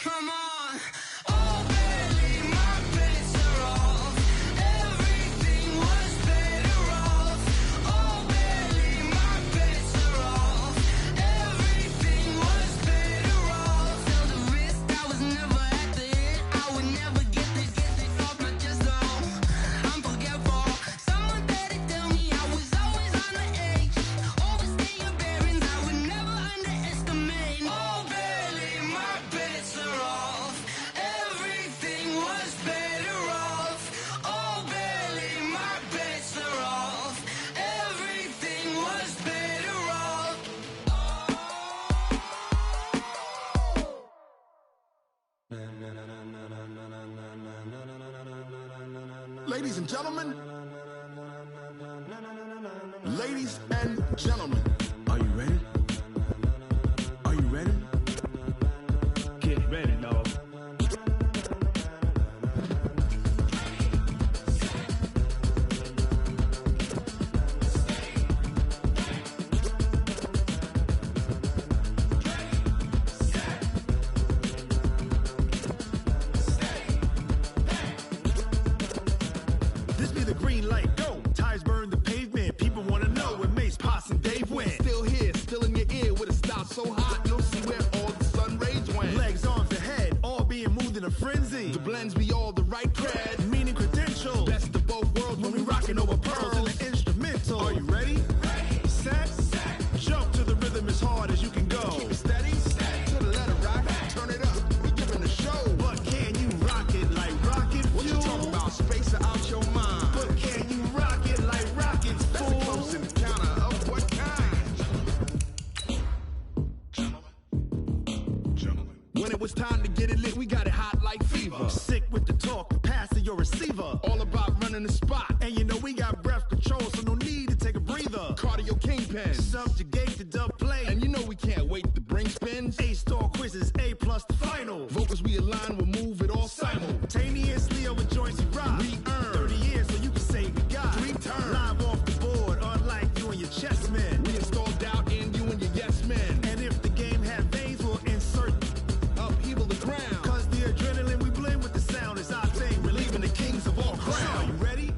Come on. Oh, barely, my bets are off. Everything was better off. Oh, barely, my bets are off. Everything was better off. Felt the risk, I was never at the hit. I would never get this off my chest, though. I'm forgetful. Someone better tell me I was always on the edge. Overstay your bearings, I would never underestimate. Oh, barely, my bets are off. Everything was better off. Oh, barely, my bets are off. Everything was better off. Ladies and gentlemen, ladies and gentlemen, are you ready? Are you ready? Get ready, dog. This be the green light, go. Tires burn the pavement. People want to know where Mace, Potts, and Dave went. Still here, still in your ear with a style so hot, you'll see where all the sun rays went. Legs, arms, and head, all being moved in a frenzy. The blends be all the right cred, meaning credentials. Best of both worlds when we rockin' over pearls in the instrumental. Are you ready? Set, jump to the rhythm as hard as you can go. Keep it steady, to the letter rock, turn it up, we giving a show. But can you rock it like rocket fuel? What you talking about, space or out your mind? But can you rock it like rockets, fool? That's a close encounter of what kind? Gentlemen. When it was time to get it lit, we got it hot like fever. Sick with the talk, the pass to your receiver. All about running the spot. And you know we got breath control, so no need to take a breather. Cardio kingpin, subjugate the dub play. And you know we can't wait to bring spins. A-star quizzes, A+ the final. Vocals we align, we'll move it all simultaneously over joints we rock. We earn 30 years, so you can say we got 3 turns. Live off the board, unlike you and your chess men. We install doubt in you and your yes men. And if the game had veins, we'll insert upheaval the ground. Cause the adrenaline we blend with the sound is our thing, relieving the kings of all crowns. Are you ready?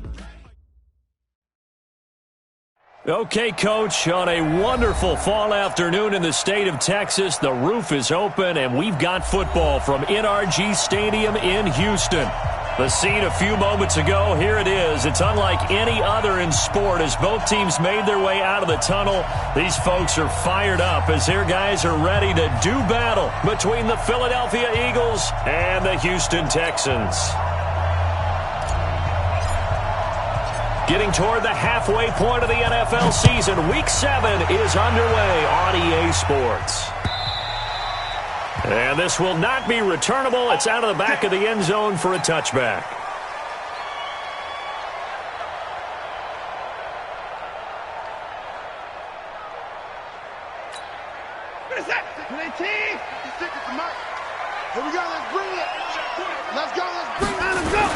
Okay, Coach, on a wonderful fall afternoon in the state of Texas, the roof is open, and we've got football from NRG Stadium in Houston. The scene a few moments ago, here it is. It's unlike any other in sport as both teams made their way out of the tunnel. These folks are fired up as their guys are ready to do battle between the Philadelphia Eagles and the Houston Texans. Getting toward the halfway point of the NFL season, Week 7 is underway on EA Sports. And this will not be returnable. It's out of the back of the end zone for a touchback. Here we go, let's bring it. Let's go, let's bring it. Let's go.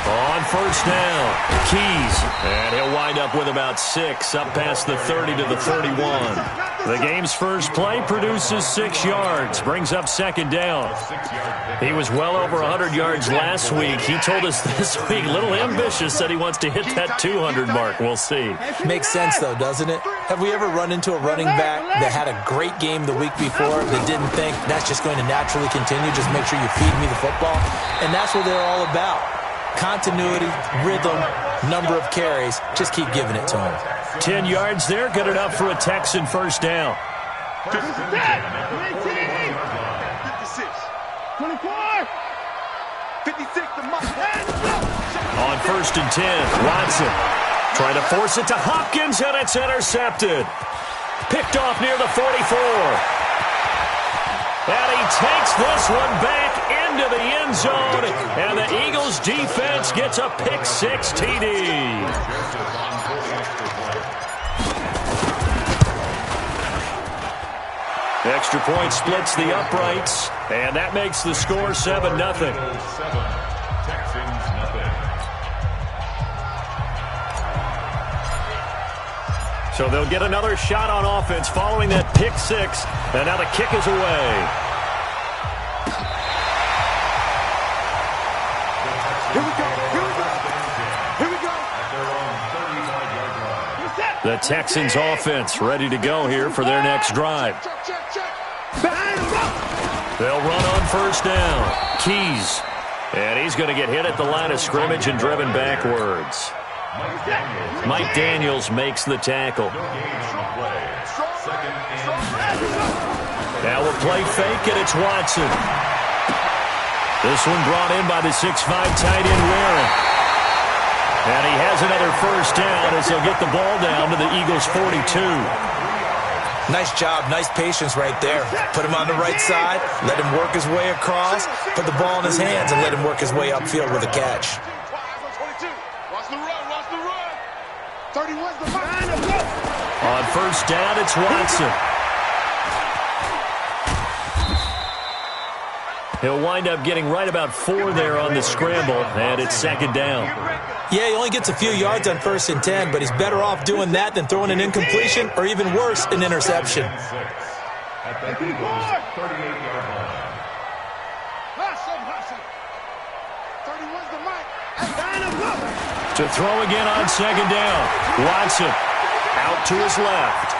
On first down, Keys, and he'll wind up with about 6, up past the 30 to the 31. The game's first play produces 6 yards, brings up second down. He was well over 100 yards last week. He told us this week, a little ambitious, said he wants to hit that 200 mark. We'll see. Makes sense, though, doesn't it? Have we ever run into a running back that had a great game the week before that didn't think that's just going to naturally continue, just make sure you feed me the football? And that's what they're all about. Continuity, rhythm, number of carries. Just keep giving it to him. 10 yards there, good enough for a Texan first down. 56, 24, 56 to On first and 10, Watson trying to force it to Hopkins, and it's intercepted. Picked off near the 44. And he takes this one back into the end zone, and the Eagles defense gets a pick-6 TD. Extra point splits the uprights, and that makes the score 7-0. So they'll get another shot on offense following that pick-6, and now the kick is away. The Texans offense ready to go here for their next drive. They'll run on first down. Keys. And he's going to get hit at the line of scrimmage and driven backwards. Mike Daniels makes the tackle. Now we'll play fake, and it's Watson. This one brought in by the 6'5" tight end Warren. And he has another first down as he'll get the ball down to the Eagles' 42. Nice job, nice patience right there. Put him on the right side, let him work his way across, put the ball in his hands, and let him work his way upfield with a catch. Watch the run, watch the run. 31's the line. On first down, it's Watson. He'll wind up getting right about 4 there on the scramble, and it's second down. Yeah, he only gets a few yards on 1st and 10, but he's better off doing that than throwing an incompletion or even worse, an interception. At the Eagles' 38-yard line. To throw again on second down. Watson out to his left.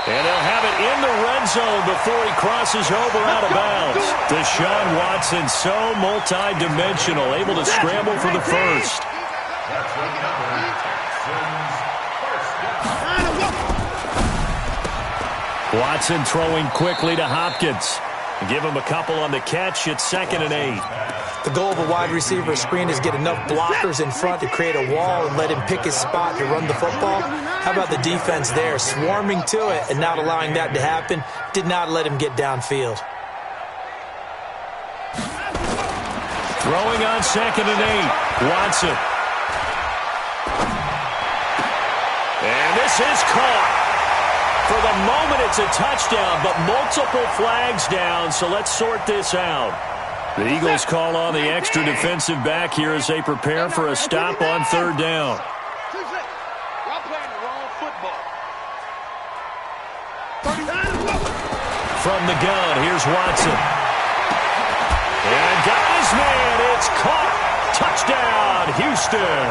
And they'll have it in the red zone before he crosses over out of bounds. Deshaun Watson, so multi-dimensional, able to scramble for the first. Watson throwing quickly to Hopkins. Give him a couple on the catch. It's 2nd and 8. The goal of a wide receiver screen is get enough blockers in front to create a wall and let him pick his spot to run the football. How about the defense there, swarming to it and not allowing that to happen? Did not let him get downfield. Throwing on 2nd and 8. Watson. And this is caught. For the moment, it's a touchdown, but multiple flags down, so let's sort this out. The Eagles call on the extra defensive back here as they prepare for a stop on 3rd down. From the gun, here's Watson. And got his man. It's caught. Touchdown, Houston.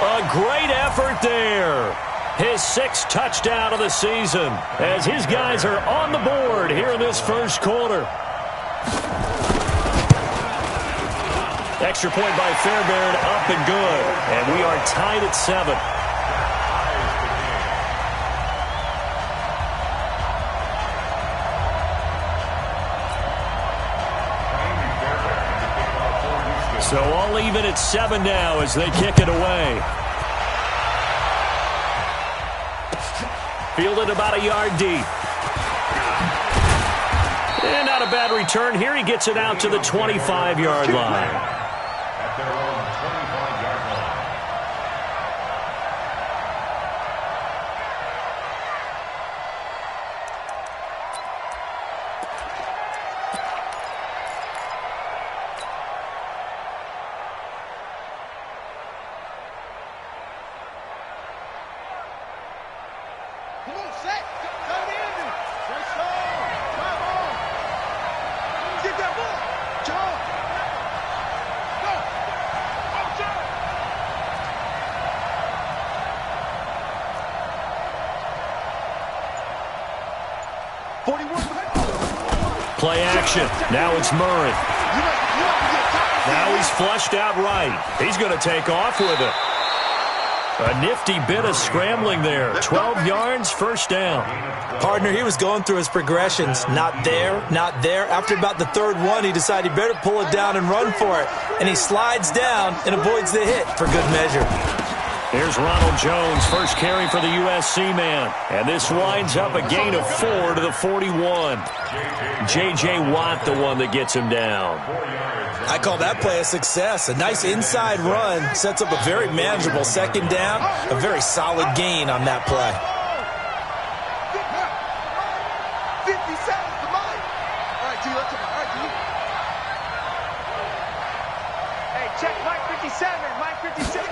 A great effort there. His 6th touchdown of the season as his guys are on the board here in this first quarter. Extra point by Fairbairn, up and good. And we are tied at 7. So all even at 7 now as they kick it away. Fielded about a yard deep. And not a bad return here. He gets it out to the 25-yard line. At their own 25-yard line. Play action. Now it's Murray. Now he's flushed out right. He's going to take off with it. A nifty bit of scrambling there. 12 yards, first down. Partner, he was going through his progressions. Not there, not there. After about the 3rd one, he decided he better pull it down and run for it. And he slides down and avoids the hit for good measure. Here's Ronald Jones, first carry for the USC man. And this winds up a gain of 4 to the 41. J.J. Watt, the one that gets him down. I call that play a success. A nice inside run sets up a very manageable 2nd down. A very solid gain on that play. 57's the line. All right, G, let's go. All right, G. Hey, check Mike 57. Mike 57.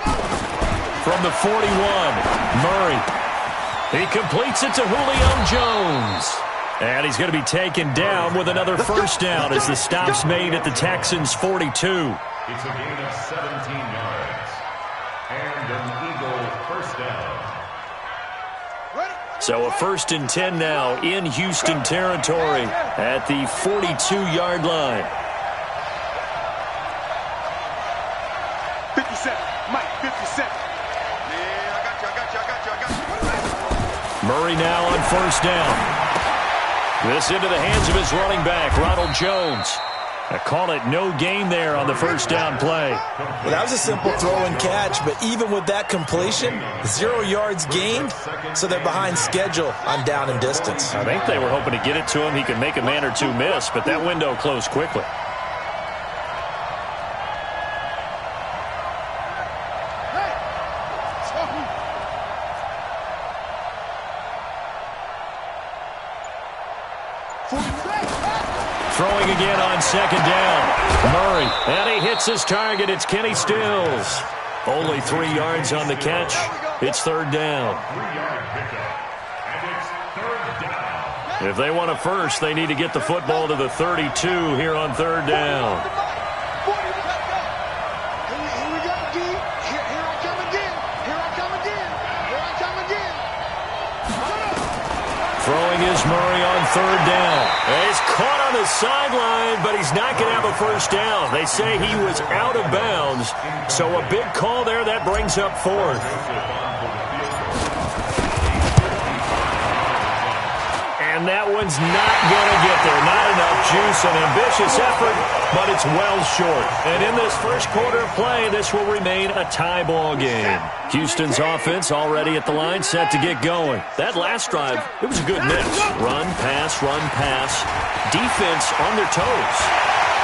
From the 41, Murray. He completes it to Julio Jones. And he's going to be taken down with another first down as the stop's made at the Texans' 42. It's a gain of 17 yards. And an Eagle first down. So a 1st and 10 now in Houston territory at the 42-yard line. 57, Mike, 57. Yeah, I got you. Murray now on 1st down. This into the hands of his running back, Ronald Jones. I call it no gain there on the 1st down play. Well, that was a simple throw and catch, but even with that completion, 0 yards gained, so they're behind schedule on down and distance. I think they were hoping to get it to him. He could make a man or two miss, but that window closed quickly. Throwing again on 2nd down. Murray, and he hits his target. It's Kenny Stills. Only 3 yards on the catch. It's 3rd down. If they want a first, they need to get the football to the 32 here on 3rd down. Throwing is Murray on 3rd down. He's caught on the sideline, but he's not going to have a 1st down. They say he was out of bounds, so a big call there. That brings up 4th. And that one's not going to get there. Not enough juice. An ambitious effort, but it's well short. And in this first quarter of play, this will remain a tie ball game. Houston's offense already at the line, set to get going. That last drive, it was a good mix. Run, pass, run, pass. Defense on their toes.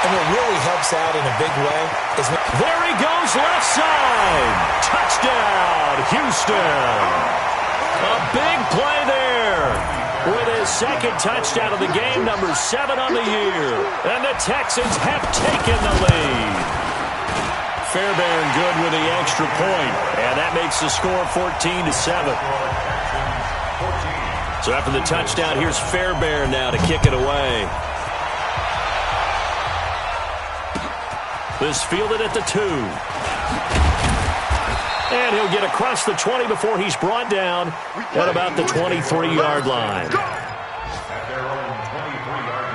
And what really helps out in a big way is... There he goes, left side. Touchdown, Houston. A big play there. With his 2nd touchdown of the game, number 7 on the year. And the Texans have taken the lead. Fairbairn good with the extra point. And that makes the score 14-7. So after the touchdown, here's Fairbairn now to kick it away. This fielded at the 2. And he'll get across the 20 before he's brought down at about the 23-yard line. At their own 23-yard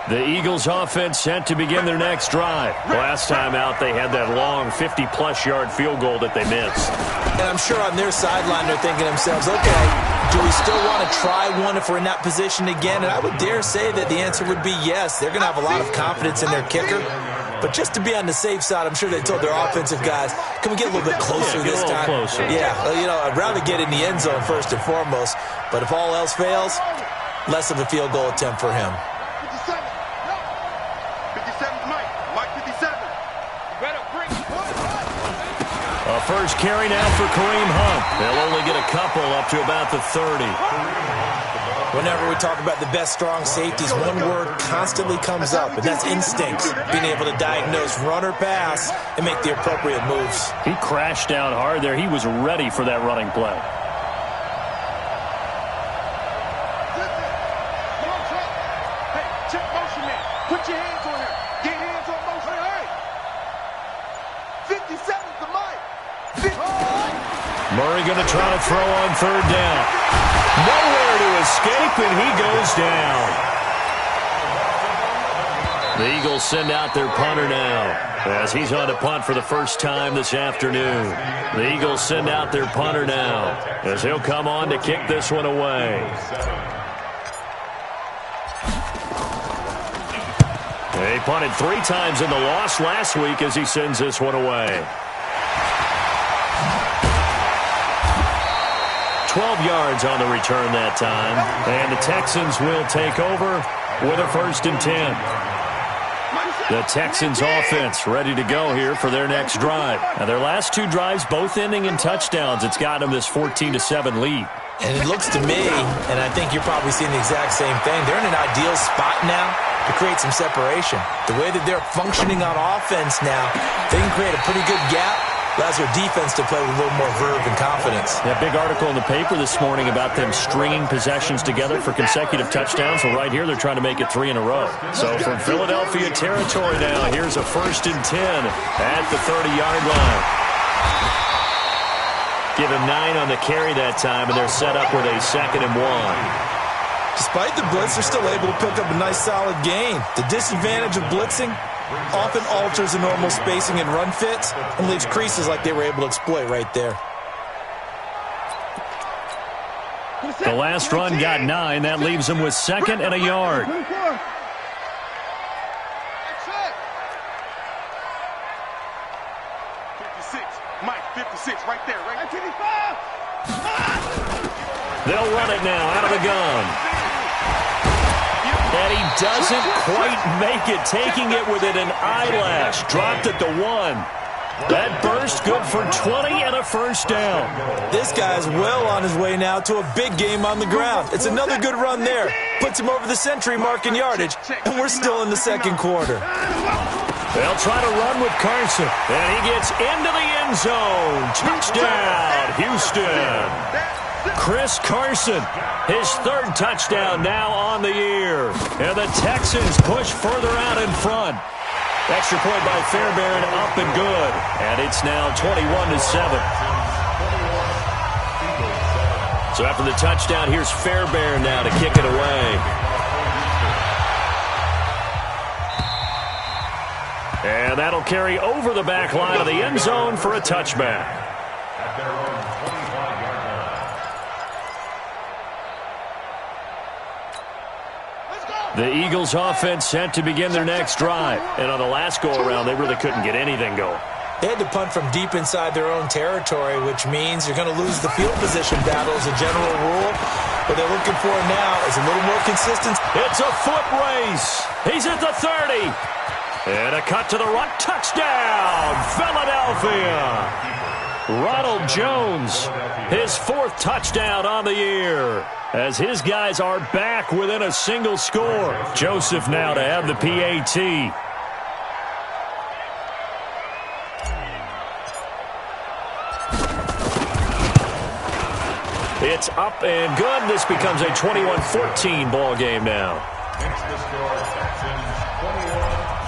line. The Eagles offense set to begin their next drive. Last time out, they had that long 50-plus yard field goal that they missed. And I'm sure on their sideline they're thinking to themselves, okay, do we still want to try one if we're in that position again? And I would dare say that the answer would be yes. They're going to have a lot of confidence in their kicker. But just to be on the safe side, I'm sure they told their offensive guys, can we get a little bit closer this time? Closer. Yeah, you know, I'd rather get in the end zone first and foremost. But if all else fails, less of a field goal attempt for him. 57, Mike 57. A first carry now for Kareem Hunt. They'll only get a couple up to about the 30. Whenever we talk about the best strong safeties, one word constantly comes up, and that's instinct. Being able to diagnose run or pass and make the appropriate moves. He crashed down hard there. He was ready for that running play. Hey, check motion man. Put your hands on him. Get hands on motion. Hey. 57's the Mike. Murray going to try to throw on 3rd down. Nowhere to escape, and he goes down. The Eagles send out their punter now, as he's on to punt for the first time this afternoon. The Eagles send out their punter now, as he'll come on to kick this one away. He punted 3 times in the loss last week as he sends this one away. 12 yards on the return that time. And the Texans will take over with a 1st and 10. The Texans offense ready to go here for their next drive. Now, their last 2 drives both ending in touchdowns. It's got them this 14-7 lead. And it looks to me, and I think you're probably seeing the exact same thing, they're in an ideal spot now to create some separation. The way that they're functioning on offense now, they can create a pretty good gap allows your defense to play with a little more verve and confidence. Yeah, big article in the paper this morning about them stringing possessions together for consecutive touchdowns. Well, right here, they're trying to make it 3 in a row. So from Philadelphia territory now, here's a 1st and 10 at the 30-yard line. Give him 9 on the carry that time, and they're set up with a 2nd and 1. Despite the blitz, they're still able to pick up a nice, solid gain. The disadvantage of blitzing often alters the normal spacing and run fits and leaves creases like they were able to exploit right there. The last run got 9. That leaves them with 2nd and a yard. 56, right there, right? 55! They'll run it now out of the gun. And he doesn't quite make it, taking it within an eyelash. Dropped at the 1. That burst good for 20 and a 1st down. This guy's well on his way now to a big game on the ground. It's another good run there. Puts him over the century mark in yardage, and we're still in the 2nd quarter. They'll try to run with Carson, and he gets into the end zone. Touchdown, Houston. Chris Carson, his 3rd touchdown now on the year. And the Texans push further out in front. Extra point by Fairbairn, up and good. And it's now 21-7. So after the touchdown, here's Fairbairn now to kick it away. And that'll carry over the back line of the end zone for a touchback. The Eagles offense set to begin their next drive. And on the last go-around, they really couldn't get anything going. They had to punt from deep inside their own territory, which means you're going to lose the field position battle as a general rule. What they're looking for now is a little more consistency. It's a foot race. He's at the 30. And a cut to the right. Touchdown, Philadelphia. Ronald Jones, his 4th touchdown on the year, as his guys are back within a single score. Joseph now to have the PAT. It's up and good. This becomes a 21-14 ball game now.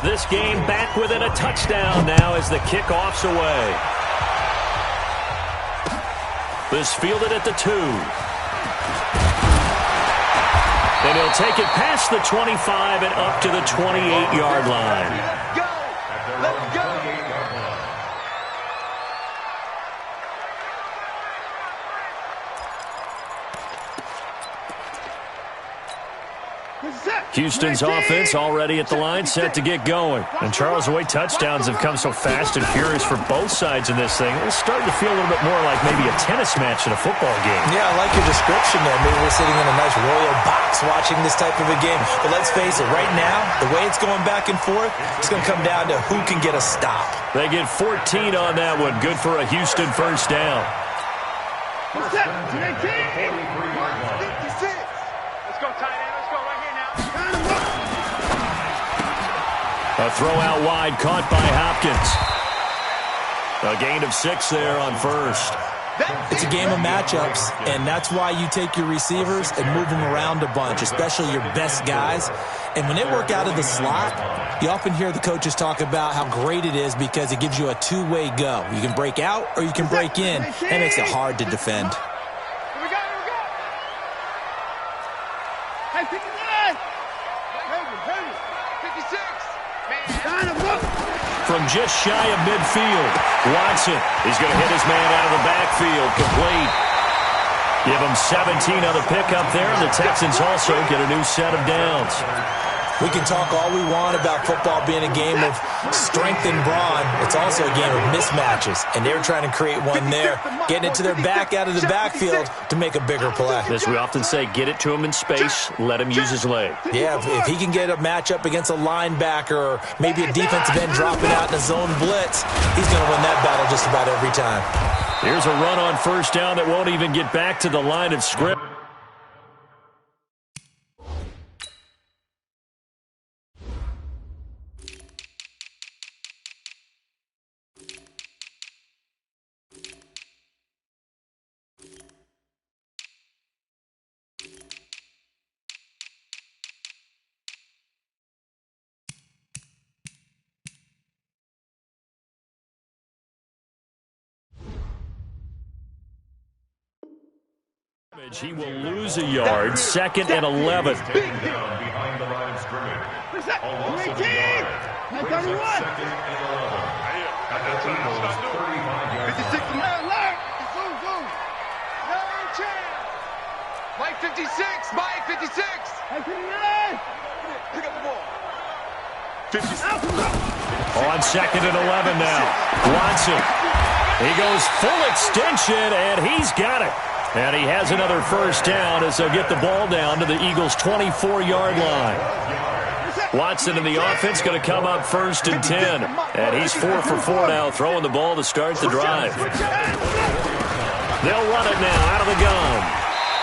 This game back within a touchdown now as the kickoff's away. This fielded at the 2. And he'll take it past the 25 and up to the 28-yard line. Go! Let's go! Houston's offense already at the line, set to get going. And Charles, the way touchdowns have come so fast and furious for both sides in this thing, it's starting to feel a little bit more like maybe a tennis match in a football game. Yeah, I like your description there. Maybe we're sitting in a nice royal box watching this type of a game. But let's face it, right now, the way it's going back and forth, it's going to come down to who can get a stop. They get 14 on that one. Good for a Houston 1st down. Let's go, tight end. Let's go right here now. A throw out wide, caught by Hopkins. A gain of 6 there on 1st. It's a game of matchups, and that's why you take your receivers and move them around a bunch, especially your best guys. And when they work out of the slot, you often hear the coaches talk about how great it is because it gives you a two-way go. You can break out or you can break in. That makes it hard to defend. Here we go. Hey, 59. Heavy. 56. Man. From just shy of midfield, Watson is going to hit his man out of the backfield, complete. Give him 17 on the pickup there, and the Texans also get a new set of downs. We can talk all we want about football being a game of strength and brawn. It's also a game of mismatches, and they're trying to create one there, getting it to their back out of the backfield to make a bigger play. As we often say, get it to him in space, let him use his leg. Yeah, if he can get a matchup against a linebacker or maybe a defensive end dropping out in a zone blitz, he's going to win that battle just about every time. Here's a run on 1st down that won't even get back to the line of scrimmage. He will lose a yard, 2nd and 11. Taken down behind the line of scrimmage. A loss of a yard. Brings up 2nd and 11. At the Eagles' 35-yard 56 line. alert! No chance! Mike 56! Mike 56! Pick up the ball. 50. On 2nd and 11 now. Watson. He goes full extension, and he's got it. And he has another first down as they'll get the ball down to the Eagles' 24-yard line. Watson in the offense going to come up 1st and 10. And he's 4 for 4 now, throwing the ball to start the drive. They'll run it now out of the gun.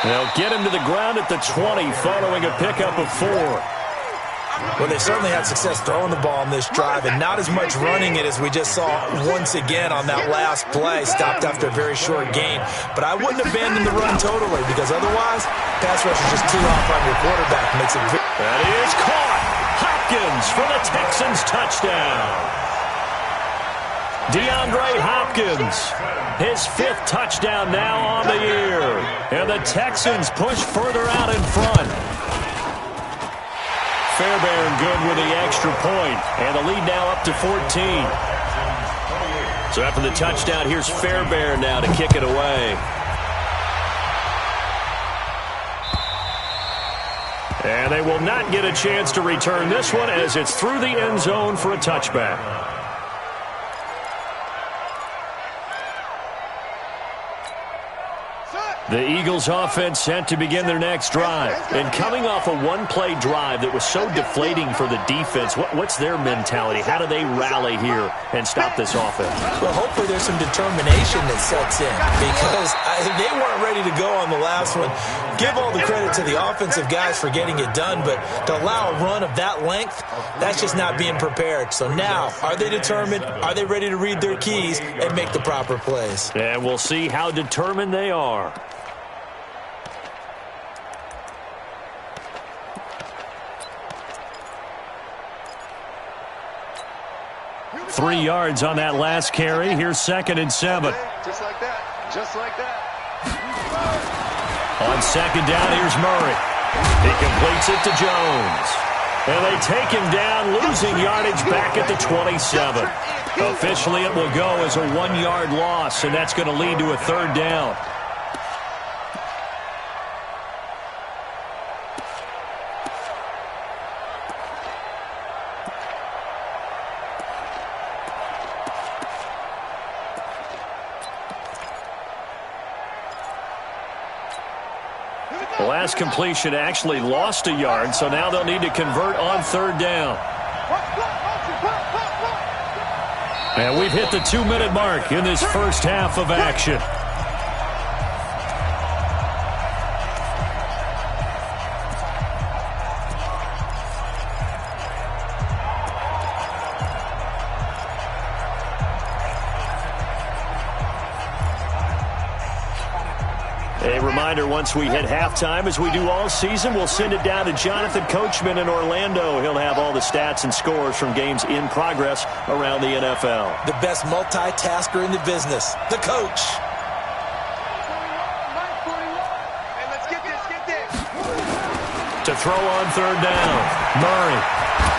They'll get him to the ground at the 20 following a pickup of 4. Well, they certainly had success throwing the ball on this drive, and not as much running it as we just saw once again on that last play, stopped after a very short gain. But I wouldn't abandon the run totally, because otherwise, pass rush is just too off on your quarterback. Makes it. That is caught. Hopkins for the Texans touchdown. DeAndre Hopkins, his 5th touchdown now on the year. And the Texans push further out in front. Fairbairn good with the extra point, and the lead now up to 14. So after the touchdown, here's Fairbairn now to kick it away. And they will not get a chance to return this one as it's through the end zone for a touchback. The Eagles offense set to begin their next drive. And coming off a one-play drive that was so deflating for the defense, what's their mentality? How do they rally here and stop this offense? Well, hopefully there's some determination that sets in, because they weren't ready to go on the last one. Give all the credit to the offensive guys for getting it done, but to allow a run of that length, that's just not being prepared. So now, are they determined? Are they ready to read their keys and make the proper plays? And we'll see how determined they are. 3 yards on that last carry. Here's 2nd and 7. Just like that. Just like that. On 2nd down, here's Murray. He completes it to Jones. And they take him down, losing yardage back at the 27. Officially, it will go as a 1-yard loss, and that's going to lead to a 3rd down. The last completion actually lost a yard, so now they'll need to convert on 3rd down. And we've hit the 2-minute mark in this first half of action. A reminder, once we hit halftime, as we do all season, we'll send it down to Jonathan Coachman in Orlando. He'll have all the stats and scores from games in progress around the NFL. The best multitasker in the business, the coach. Hey, let's get this. To throw on 3rd down, Murray.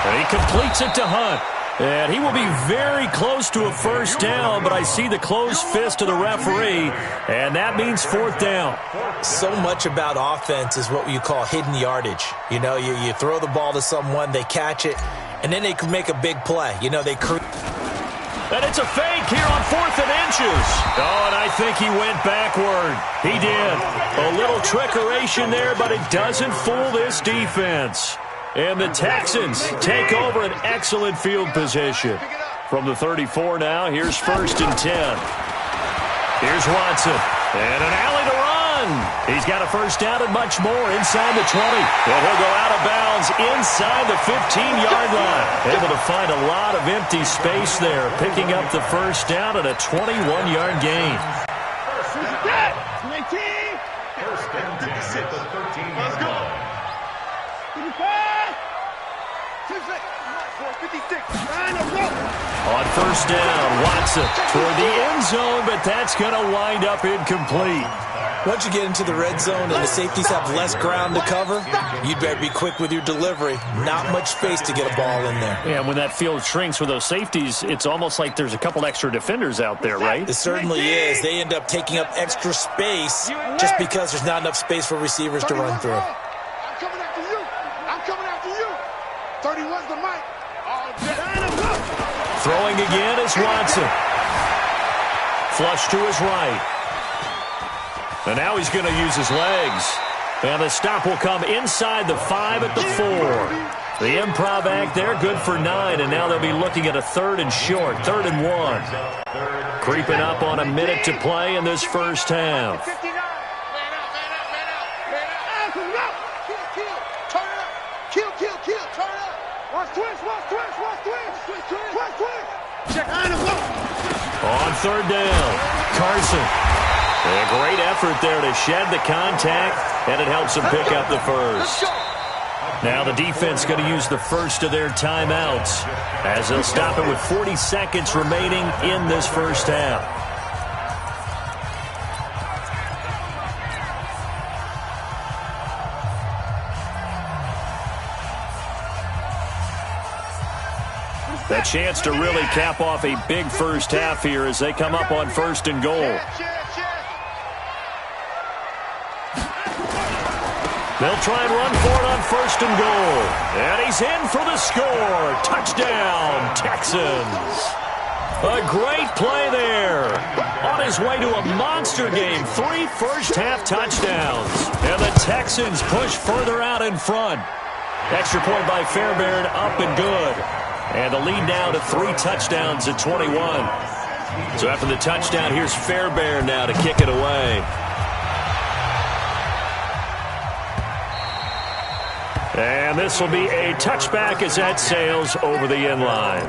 And he completes it to Hunt. And he will be very close to a first down, but I see the closed fist of the referee, and that means 4th down. So much about offense is what you call hidden yardage. You know, you throw the ball to someone, they catch it, and then they can make a big play. You know, they create. And it's a fake here on 4th and inches. Oh, and I think he went backward. He did. A little trickeration there, but it doesn't fool this defense. And the Texans take over an excellent field position. From the 34 now, here's 1st and 10. Here's Watson. And an alley to run. He's got a first down and much more inside the 20. And he'll go out of bounds inside the 15-yard line. Able to find a lot of empty space there, picking up the first down at a 21-yard gain. First and 10 at the 13-yard line. On first down, Watson toward the end zone, but that's going to wind up incomplete. Once you get into the red zone and the safeties have less ground to cover, you'd better be quick with your delivery. Not much space to get a ball in there. Yeah, when that field shrinks with those safeties, it's almost like there's a couple extra defenders out there, right? It certainly is. They end up taking up extra space just because there's not enough space for receivers to run through. I'm coming after you. I'm coming after you. 31's the mic. Throwing again is Watson. Flush to his right. And now he's going to use his legs. And the stop will come inside the 5 at the 4. The improv act there, good for 9. And now they'll be looking at a 3rd and short, 3rd and 1. Creeping up on a minute to play in this first half. On 3rd down, Carson. A great effort there to shed the contact, and it helps them pick up the first. Now the defense going to use the first of their timeouts as they'll stop it with 40 seconds remaining in this first half. A chance to really cap off a big first half here as they come up on 1st and goal. They'll try and run for it on 1st and goal. And he's in for the score. Touchdown, Texans. A great play there. On his way to a monster game. 3 first-half touchdowns. And the Texans push further out in front. Extra point by Fairbairn, up and good. And the lead now to 3 touchdowns at 21. So after the touchdown, here's Fairbairn now to kick it away. And this will be a touchback as that sails over the end line.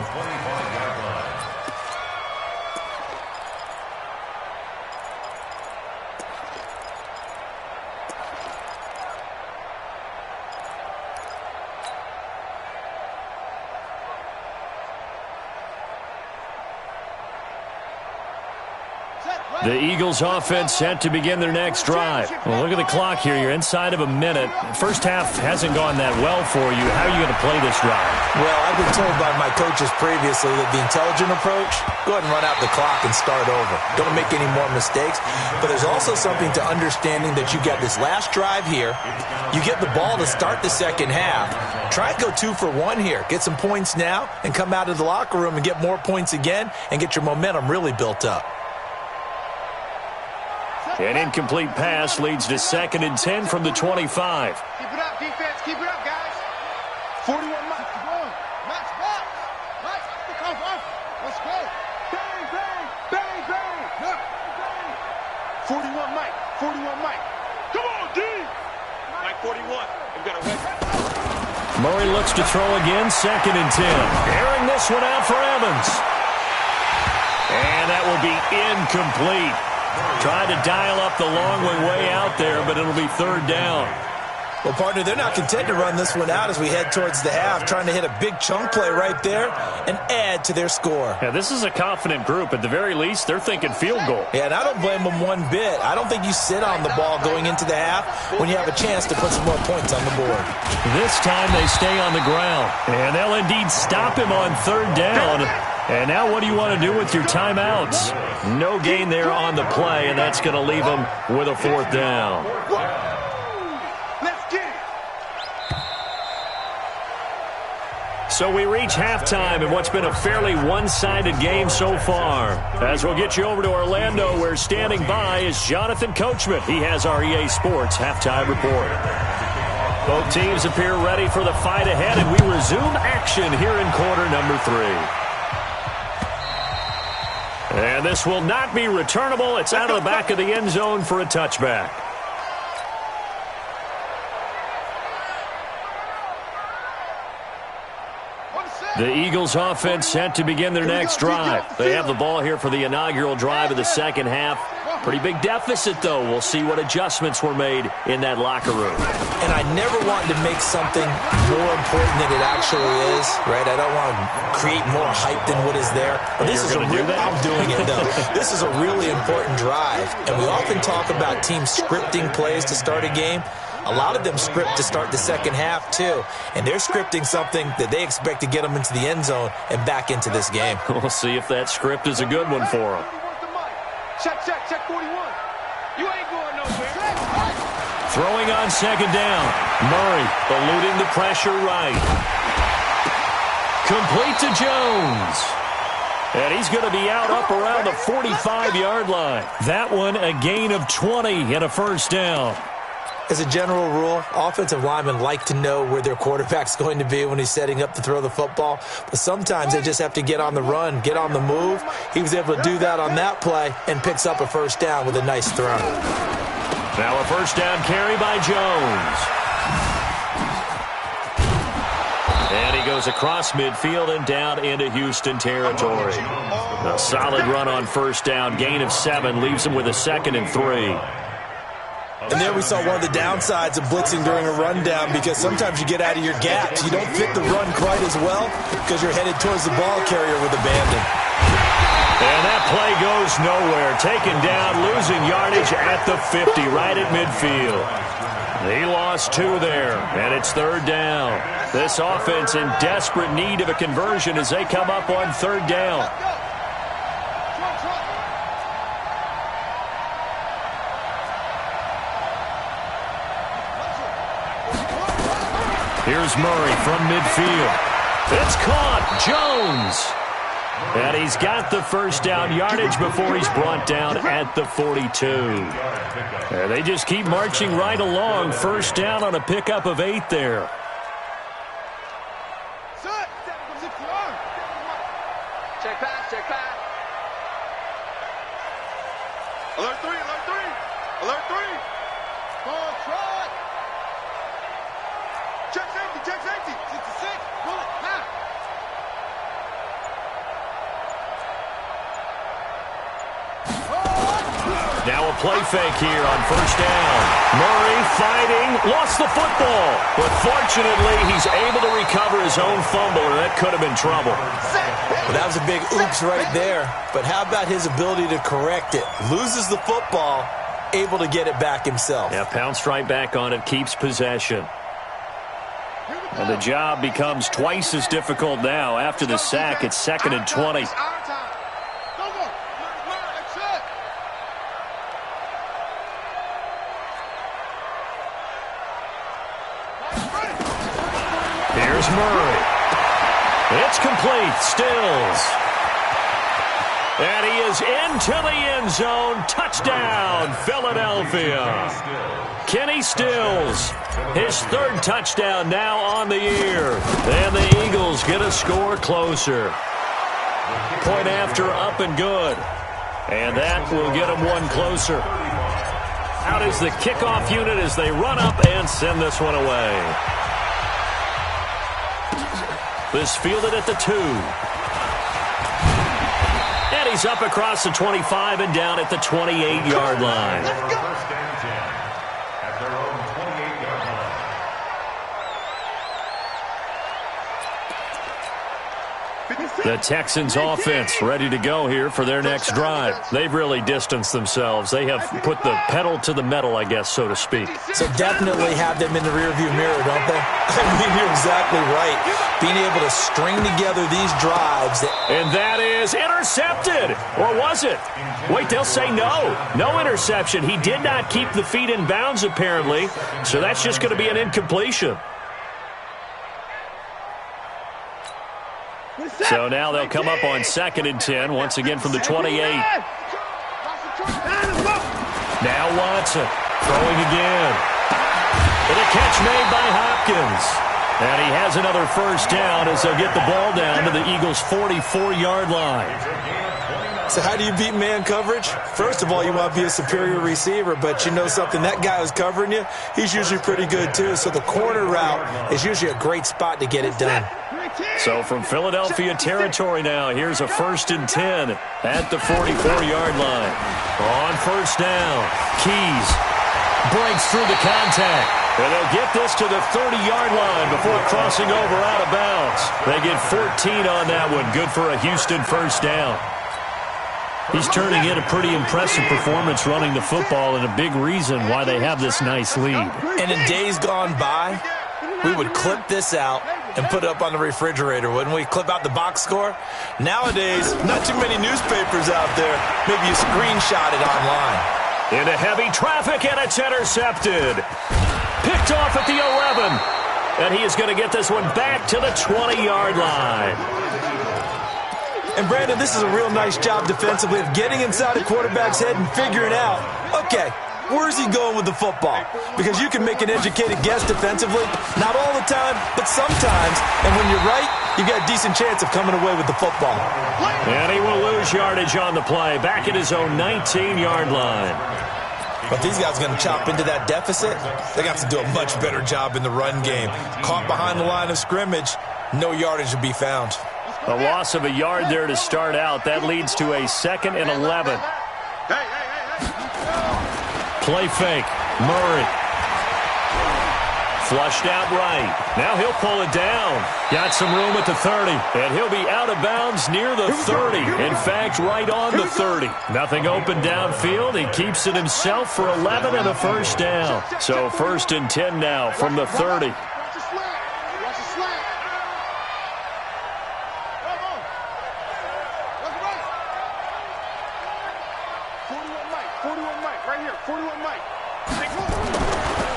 The Eagles offense set to begin their next drive. Well, look at the clock here. You're inside of a minute. First half hasn't gone that well for you. How are you going to play this drive? Well, I've been told by my coaches previously that the intelligent approach, go ahead and run out the clock and start over. Don't make any more mistakes. But there's also something to understanding that you got this last drive here. You get the ball to start the second half. Try and go 2 for 1 here. Get some points now and come out of the locker room and get more points again and get your momentum really built up. An incomplete pass leads to 2nd and 10 from the 25. Keep it up, defense. Keep it up, guys. 41 Mike. Come on. Max box. Mike, come on. Let's go. Bang, bang, bang, bang. Look, bang. 41 Mike. 41 Mike. Come on, D. Mike 41. We've got a record. Murray looks to throw again. 2nd and 10. Airing this one out for Evans. And that will be incomplete. Tried to dial up the long one way out there, but it'll be 3rd down. Well, partner, they're not content to run this one out as we head towards the half, trying to hit a big chunk play right there and add to their score. Yeah, this is a confident group. At the very least, they're thinking field goal. Yeah, and I don't blame them one bit. I don't think you sit on the ball going into the half when you have a chance to put some more points on the board. This time they stay on the ground, and they'll indeed stop him on 3rd down. And now what do you want to do with your timeouts? No gain there on the play, and that's going to leave them with a 4th down. Let's get it. So we reach halftime in what's been a fairly one-sided game so far. As we'll get you over to Orlando, where standing by is Jonathan Coachman. He has our EA Sports halftime report. Both teams appear ready for the fight ahead, and we resume action here in quarter number 3. And this will not be returnable. It's out of the back of the end zone for a touchback. The Eagles offense set to begin their next drive. They have the ball here for the inaugural drive of the second half. Pretty big deficit, though. We'll see what adjustments were made in that locker room. And I never want to make something more important than it actually is, right? I don't want to create more hype than what is there. But this is I'm doing it, though. This is a really important drive. And we often talk about teams scripting plays to start a game. A lot of them script to start the second half, too. And they're scripting something that they expect to get them into the end zone and back into this game. We'll see if that script is a good one for them. Check 41. You ain't going nowhere. Throwing on second down. Murray eluding the pressure right. Complete to Jones. And he's going to be out up around the 45-yard line. That one a gain of 20 and a first down. As a general rule, offensive linemen like to know where their quarterback's going to be when he's setting up to throw the football. But sometimes they just have to get on the run, get on the move. He was able to do that on that play and picks up a first down with a nice throw. Now a first down carry by Jones. And he goes across midfield and down into Houston territory. A solid run on first down. Gain of 7 leaves him with a 2nd and 3. And there we saw one of the downsides of blitzing during a rundown, because sometimes you get out of your gaps. You don't fit the run quite as well because you're headed towards the ball carrier with abandon. And that play goes nowhere. Taken down, losing yardage at the 50, right at midfield. He lost 2 there, and it's third down. This offense in desperate need of a conversion as they come up on third down. Here's Murray from midfield. It's caught. Jones. And he's got the first down yardage before he's brought down at the 42. And they just keep marching right along. First down on a pickup of 8 there. Check pass. Alert 3. Alert 3. Ball try. Check safety. 66. Pull it. Now. Now a play fake here on first down. Murray fighting, lost the football. But fortunately, he's able to recover his own fumble, or that could have been trouble. Well, that was a big oops right there. But how about his ability to correct it? Loses the football, able to get it back himself. Yeah, pounced right back on it, keeps possession. And the job becomes twice as difficult now. After the sack, it's 2nd and 20. Here's Murray. It's complete. Stills. And he is into the end zone. Touchdown, Philadelphia. Kenny Stills, his 3rd touchdown now on the year. And the Eagles get a score closer. Point after, up and good. And that will get them 1 closer. Out is the kickoff unit as they run up and send this one away. This fielded at the 2. And he's up across the 25 and down at the 28-yard line. First and 10 at their own 28-yard line. The Texans offense ready to go here for their next drive. They've really distanced themselves. They have put the pedal to the metal, I guess, so to speak. So definitely have them in the rearview mirror, don't they? I mean, you're exactly right. Being able to string together these drives. And that is intercepted. Or was it? Wait, they'll say no. No interception. He did not keep the feet in bounds, apparently. So that's just going to be an incompletion. So now they'll come up on 2nd and 10, once again from the 28. Now Watson throwing again. And a catch made by Hopkins. And he has another first down as they'll get the ball down to the Eagles' 44-yard line. So how do you beat man coverage? First of all, you want to be a superior receiver, but you know something, that guy who's covering you, he's usually pretty good too. So the corner route is usually a great spot to get it done. So from Philadelphia territory now, here's a 1st and 10 at the 44-yard line. On first down, Keys breaks through the contact. And they'll get this to the 30-yard line before crossing over out of bounds. They get 14 on that one. Good for a Houston first down. He's turning in a pretty impressive performance running the football, and a big reason why they have this nice lead. And in days gone by, we would clip this out and put it up on the refrigerator, wouldn't we? Clip out the box score. Nowadays, not too many newspapers out there. Maybe you screenshot it online. Into heavy traffic, and it's intercepted. Picked off at the 11. And he is going to get this one back to the 20-yard line. And, Brandon, this is a real nice job defensively of getting inside a quarterback's head and figuring out, okay, where's he going with the football? Because you can make an educated guess defensively, not all the time, but sometimes. And when you're right, you've got a decent chance of coming away with the football. And he will lose yardage on the play, back at his own 19-yard line. But these guys are going to chop into that deficit. They got to do a much better job in the run game. Caught behind the line of scrimmage, no yardage to be found. A loss of a yard there to start out. That leads to a 2nd and 11. Play fake. Murray. Flushed out right. Now he'll pull it down. Got some room at the 30. And he'll be out of bounds near the 30. In fact, right on the 30. Nothing open downfield. He keeps it himself for 11 and a first down. So 1st and 10 now from the 30.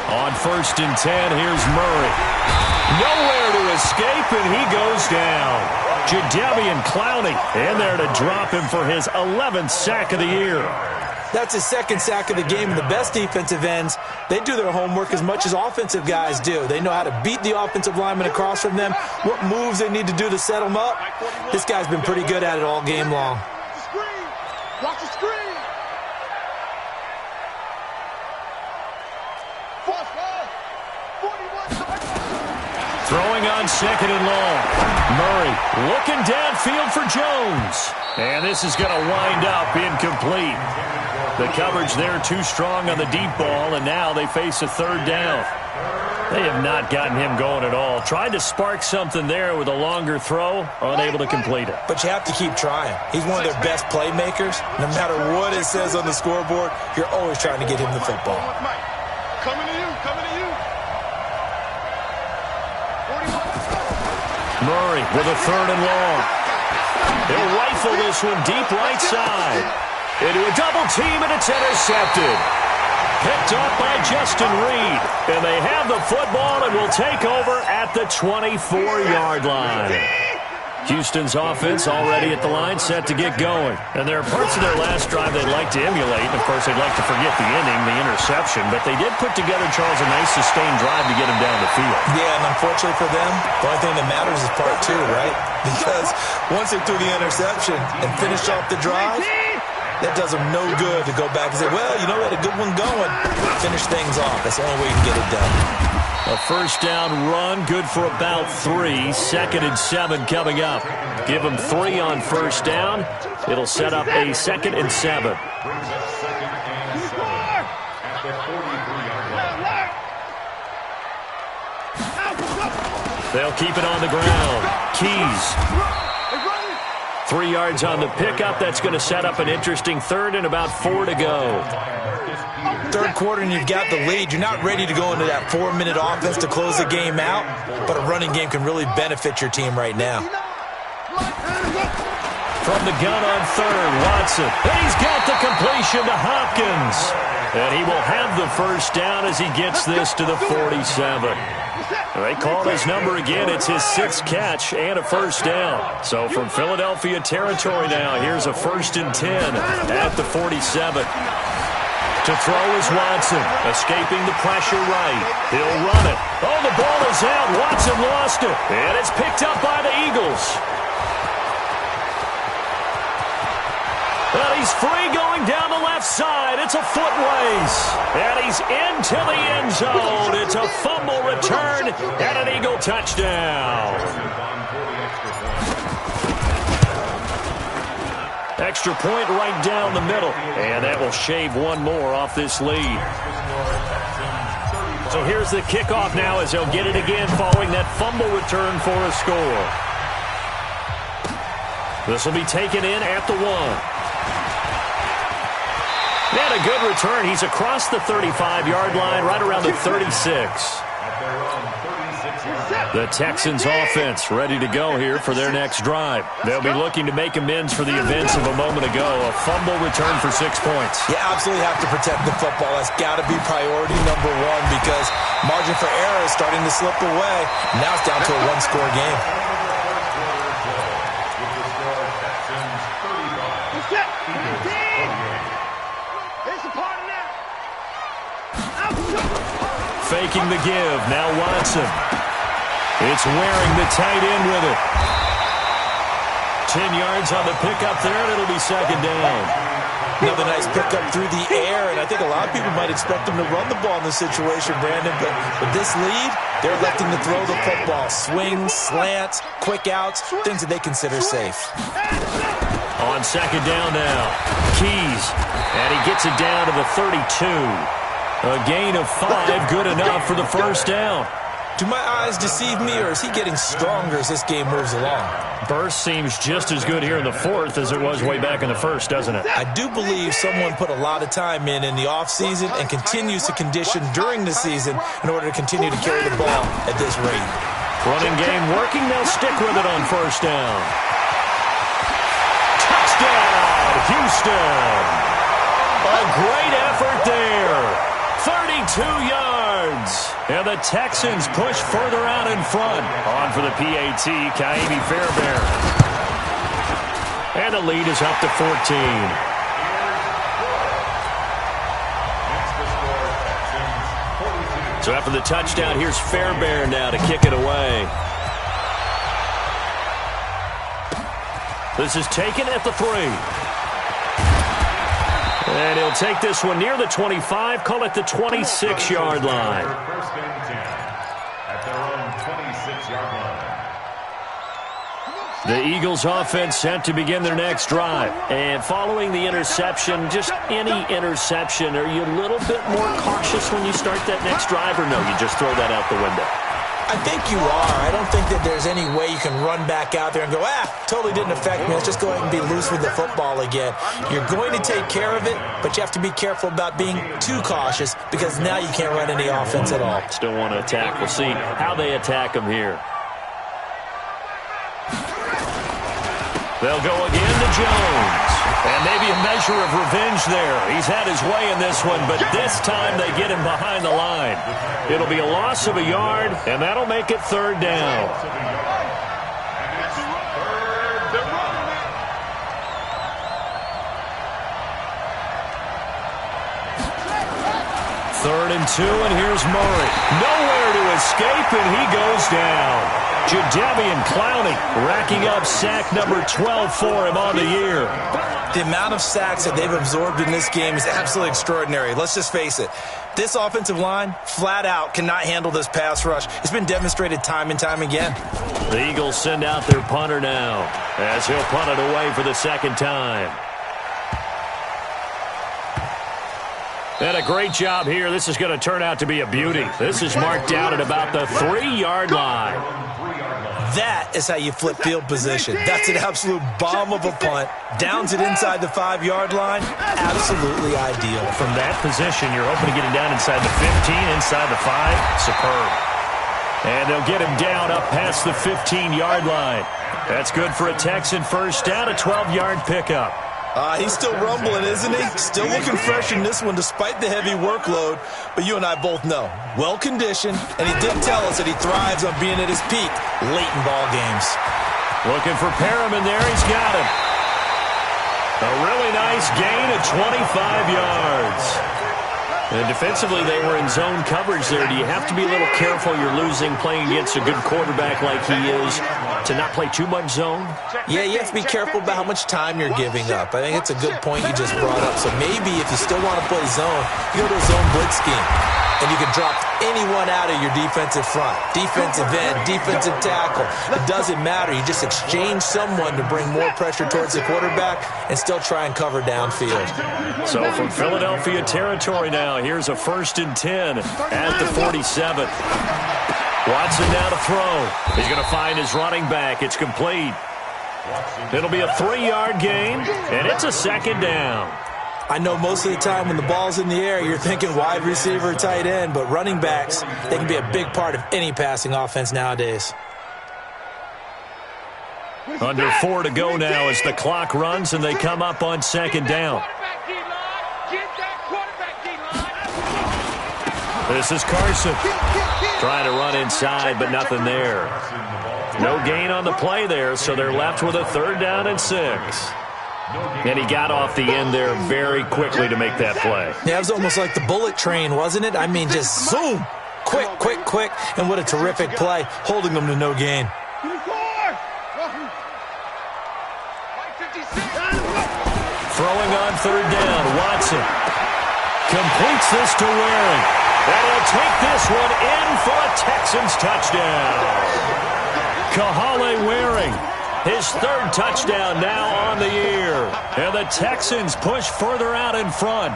On 1st and 10, here's Murray. Nowhere to escape, and he goes down. Jadeveon Clowney in there to drop him for his 11th sack of the year. That's his 2nd sack of the game, and the best defensive ends, they do their homework as much as offensive guys do. They know how to beat the offensive lineman across from them, what moves they need to do to set them up. This guy's been pretty good at it all game long. Watch the screen. Throwing on 2nd and long. Murray looking downfield for Jones. And this is going to wind up incomplete. The coverage there too strong on the deep ball, and now they face a 3rd down. They have not gotten him going at all. Tried to spark something there with a longer throw, unable to complete it. But you have to keep trying. He's one of their best playmakers. No matter what it says on the scoreboard, you're always trying to get him the football. Coming to you, coming to you. Murray with a 3rd and long. He'll rifle this one deep right side. Into a double team, and it's intercepted. Picked up by Justin Reed. And they have the football and will take over at the 24-yard line. Houston's offense already at the line, set to get going. And there are parts of their last drive they'd like to emulate. And, of course, they'd like to forget the inning, the interception. But they did put together, Charles, a nice sustained drive to get him down the field. Yeah, and unfortunately for them, the only thing that matters is part 2, right? Because once they threw the interception and finished off the drive, that does them no good to go back and say, well, you know, we had a good one going. Finish things off. That's the only way you can get it done. A first down run, good for about 3. 2nd and 7 coming up. Give them 3 on first down. It'll set up a 2nd and 7. They'll keep it on the ground. Keys. 3 yards on the pickup. That's going to set up an interesting 3rd and about 4 to go. 3rd quarter and you've got the lead. You're not ready to go into that 4-minute offense to close the game out, but a running game can really benefit your team right now. From the gun on 3rd, Watson. And he's got the completion to Hopkins. And he will have the first down as he gets this to the 47. They call his number again. It's his 6th catch and a first down. So from Philadelphia territory now, here's a 1st and 10 at the 47. To throw is Watson, escaping the pressure right. He'll run it. Oh, the ball is out. Watson lost it. And it's picked up by the Eagles. Well, he's free going down the left side. It's a foot race. And he's into the end zone. It's a fumble return and an Eagle touchdown. Extra point right down the middle. And that will shave one more off this lead. So here's the kickoff now as they'll get it again following that fumble return for a score. This will be taken in at the 1. And a good return. He's across the 35-yard line, right around the 36. The Texans offense ready to go here for their next drive. They'll be looking to make amends for the events of a moment ago. A fumble return for 6 points. You absolutely have to protect the football. That's got to be priority number one because margin for error is starting to slip away. Now it's down to a one-score game. Faking the give. Now Watson. It's wearing the tight end with it. 10 yards on the pickup there, and it'll be second down. Another nice pickup through the air, and I think a lot of people might expect them to run the ball in this situation, Brandon, but with this lead, they're electing to throw the football. Swings, slants, quick outs, things that they consider safe. On second down now, Keys, and he gets it down to the 32. A gain of 5, good enough for the first down. Do my eyes deceive me, or is he getting stronger as this game moves along? Burst seems just as good here in the fourth as it was way back in the first, doesn't it? I do believe someone put a lot of time in the offseason and continues to condition during the season in order to continue to carry the ball at this rate. Running game working. They'll stick with it on first down. Touchdown, Houston. A great effort there. 32 yards. And the Texans push further out in front. On for the PAT, Kaimi Fairbairn. And the lead is up to 14. So after the touchdown, here's Fairbairn now to kick it away. This is taken at the 3. And he'll take this one near the 25, call it the 26-yard line. First and 10 at their own 26-yard line. The Eagles offense set to begin their next drive. And following the interception, just any interception, are you a little bit more cautious when you start that next drive, or no, you just throw that out the window? I think you are. I don't think that there's any way you can run back out there and go, totally didn't affect me. Let's just go ahead and be loose with the football again. You're going to take care of it, but you have to be careful about being too cautious because now you can't run any offense at all. Still want to attack. We'll see how they attack him here. They'll go again to Jones. And maybe a measure of revenge there. He's had his way in this one, but this time they get him behind the line. It'll be a loss of a yard, and that'll make it third down. Third and 2, and here's Murray. Nowhere to escape, and he goes down. Jadeveon Clowney racking up sack number 12 for him on the year. The amount of sacks that they've absorbed in this game is absolutely extraordinary. Let's just face it. This offensive line, flat out, cannot handle this pass rush. It's been demonstrated time and time again. The Eagles send out their punter now as he'll punt it away for the second time. And a great job here. This is going to turn out to be a beauty. This is marked out at about the 3-yard line. That is how you flip field position. That's an absolute bomb of a punt. Downs it inside the 5-yard line. Absolutely ideal. From that position, you're hoping to get him down inside the 15, inside the 5. Superb. And they'll get him down up past the 15-yard line. That's good for a Texan first down, a 12-yard pickup. He's still rumbling, isn't he? Still looking fresh in this one despite the heavy workload. But you and I both know, well-conditioned, and he did tell us that he thrives on being at his peak late in ball games. Looking for Perriman there. He's got him. A really nice gain of 25 yards. And defensively, they were in zone coverage there. Do you have to be a little careful? You're losing playing against a good quarterback like he is to not play too much zone? Yeah, you have to be careful about how much time you're giving up. I think it's a good point you just brought up. So maybe if you still want to play zone, you go to a zone blitz scheme. and you can drop anyone out of your defensive front. Defensive end, defensive tackle. It doesn't matter. You just exchange someone to bring more pressure towards the quarterback and still try and cover downfield. So from Philadelphia territory now, here's a 1st and 10 at the 47. Watson now to throw. He's going to find his running back. It's complete. It'll be a 3-yard gain, and it's a 2nd down. I know most of the time when the ball's in the air, you're thinking wide receiver, tight end, but running backs, they can be a big part of any passing offense nowadays. Under 4 to go now as the clock runs and they come up on 2nd down. This is Carson. Trying to run inside, but nothing there. No gain on the play there, so they're left with a 3rd down and 6. And he got off the end there very quickly to make that play. Yeah, it was almost like the bullet train, wasn't it? I mean, just zoom. Quick, quick, quick. And what a terrific play, holding them to no gain. Throwing on 3rd down, Watson completes this to Waring. And he'll take this one in for a Texans touchdown. Kahale Waring, his 3rd touchdown now on the year. And the Texans push further out in front.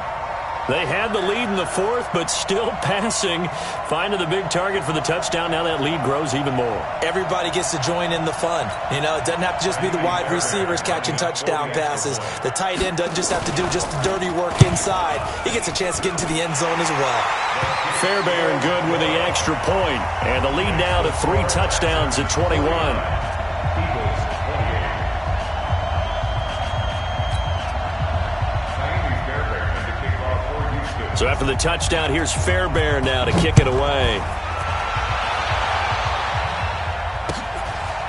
They had the lead in the 4th, but still passing. Finding the big target for the touchdown. Now that lead grows even more. Everybody gets to join in the fun. You know, it doesn't have to just be the wide receivers catching touchdown passes. The tight end doesn't just have to do just the dirty work inside. He gets a chance to get into the end zone as well. Fairbairn good with the extra point. And the lead now to 3 touchdowns at 21. So after the touchdown, here's Fairbairn now to kick it away.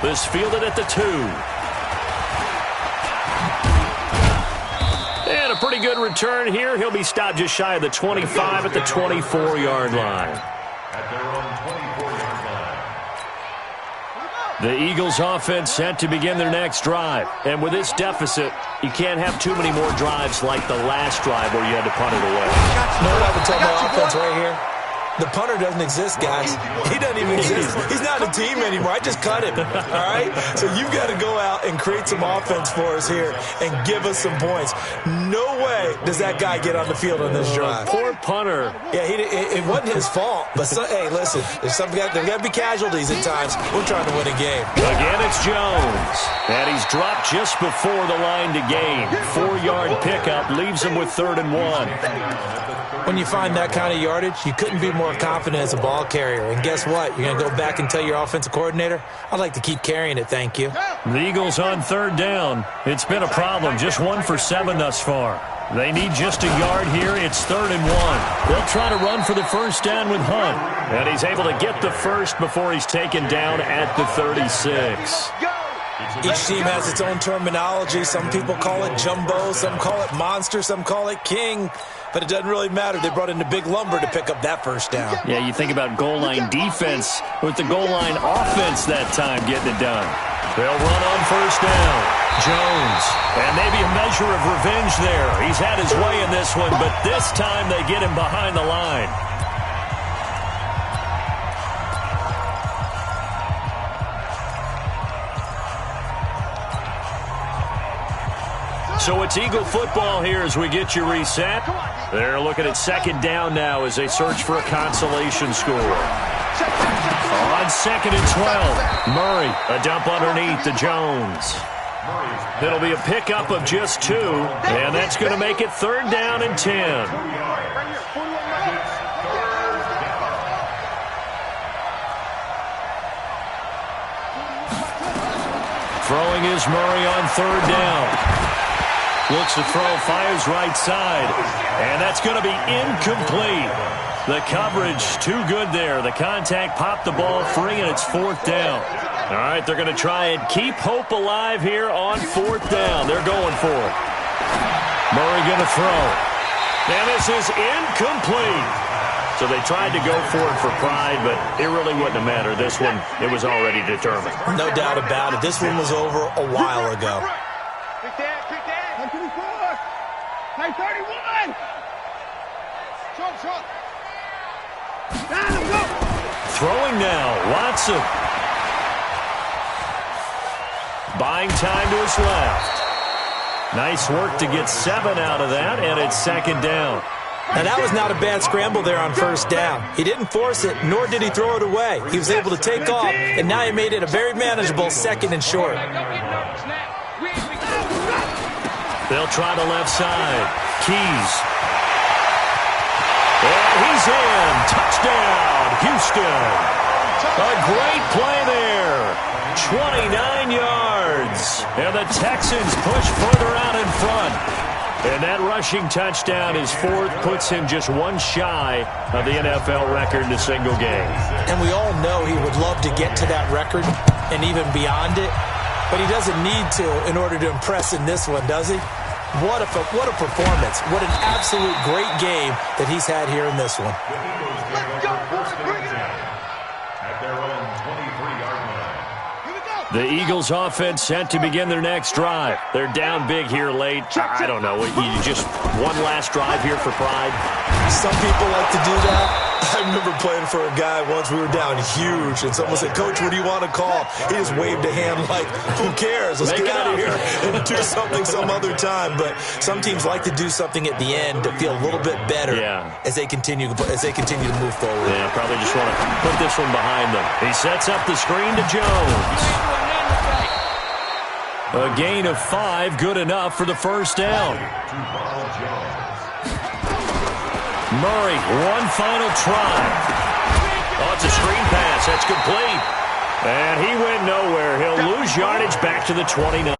This fielded at the 2. And a pretty good return here. He'll be stopped just shy of the 25 at the 24-yard line. The Eagles offense set to begin their next drive. And with this deficit, you can't have too many more drives like the last drive where you had to punt it away. You know what I would tell my offense right here? The punter doesn't exist, guys. He doesn't even exist. He's not a team anymore. I just cut him, all right? So you've got to go out and create some offense for us here and give us some points. No way does that guy get on the field on this drive. Poor punter. Yeah, it wasn't his fault. But, hey, listen, there's got to be casualties at times. We're trying to win a game. Again, it's Jones. And he's dropped just before the line to gain. 4-yard pickup leaves him with 3rd and 1. When you find that kind of yardage, you couldn't be more confident as a ball carrier. And guess what? You're going to go back and tell your offensive coordinator, I'd like to keep carrying it, thank you. The Eagles on 3rd down. It's been a problem. Just 1 for 7 thus far. They need just a yard here. It's 3rd and 1. They'll try to run for the 1st down with Hunt. And he's able to get the 1st before he's taken down at the 36. Each team has its own terminology. Some people call it jumbo, some call it monster, some call it king. But it doesn't really matter. They brought in the big lumber to pick up that 1st down. Yeah, you think about goal line defense with the goal line offense that time getting it done. They'll run on 1st down. Jones. And maybe a measure of revenge there. He's had his way in this one, but this time they get him behind the line. So it's Eagle football here as we get you reset. They're looking at 2nd down now as they search for a consolation score. On 2nd and 12, Murray, a dump underneath to Jones. It'll be a pickup of just 2, and that's going to make it 3rd down and 10. Throwing is Murray on 3rd down. Looks to throw, fires right side, and that's going to be incomplete. The coverage too good there. The contact popped the ball free, and it's 4th down. All right, they're going to try and keep hope alive here on 4th down. They're going for it. Murray going to throw. And this is incomplete. So they tried to go for it for pride, but it really wouldn't have mattered. This one, it was already determined. No doubt about it. This one was over a while ago. Hey, 31! Short. Throwing now, Watson. Buying time to his left. Nice work to get 7 out of that, and it's second down. Now, that was not a bad scramble there on first down. He didn't force it, nor did he throw it away. He was able to take off, and now he made it a very manageable second and short. They'll try the left side. Keys. And he's in. Touchdown, Houston. A great play there. 29 yards. And the Texans push further out in front. And that rushing touchdown, his 4th, puts him just 1 shy of the NFL record in a single game. And we all know he would love to get to that record and even beyond it, but he doesn't need to in order to impress in this one, does he? What a performance. What an absolute great game that he's had here in this one. At their own 23-yard line. The Eagles offense set to begin their next drive. They're down big here late. I don't know. You just one last drive here for pride. Some people like to do that. I remember playing for a guy once. We were down huge, and someone said, "Coach, what do you want to call?" He just waved a hand like, "Who cares? Let's get out of here and do something some other time." But some teams like to do something at the end to feel a little bit better as they continue to move forward. Yeah, probably just want to put this one behind them. He sets up the screen to Jones. A gain of 5, good enough for the first down. Murray, one final try. Oh, it's a screen pass. That's complete. And he went nowhere. He'll lose yardage back to the 29.